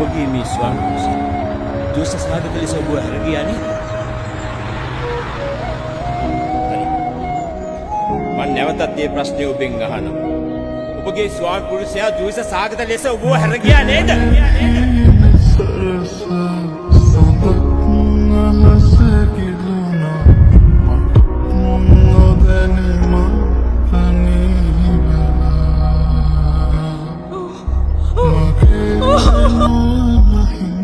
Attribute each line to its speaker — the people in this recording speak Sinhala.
Speaker 1: ඔබගේ මේ ස්වාමීන් දුස සාගත ලෙස ඔබ හැරගියා නේද? හරි. මම නැවතත් මේ ප්‍රශ්නේ ඔබෙන් අහනවා. ඔබගේ ස්වාමි පුරුෂයා දුස සාගත ලෙස ඔබ හැරගියා නේද?
Speaker 2: Oh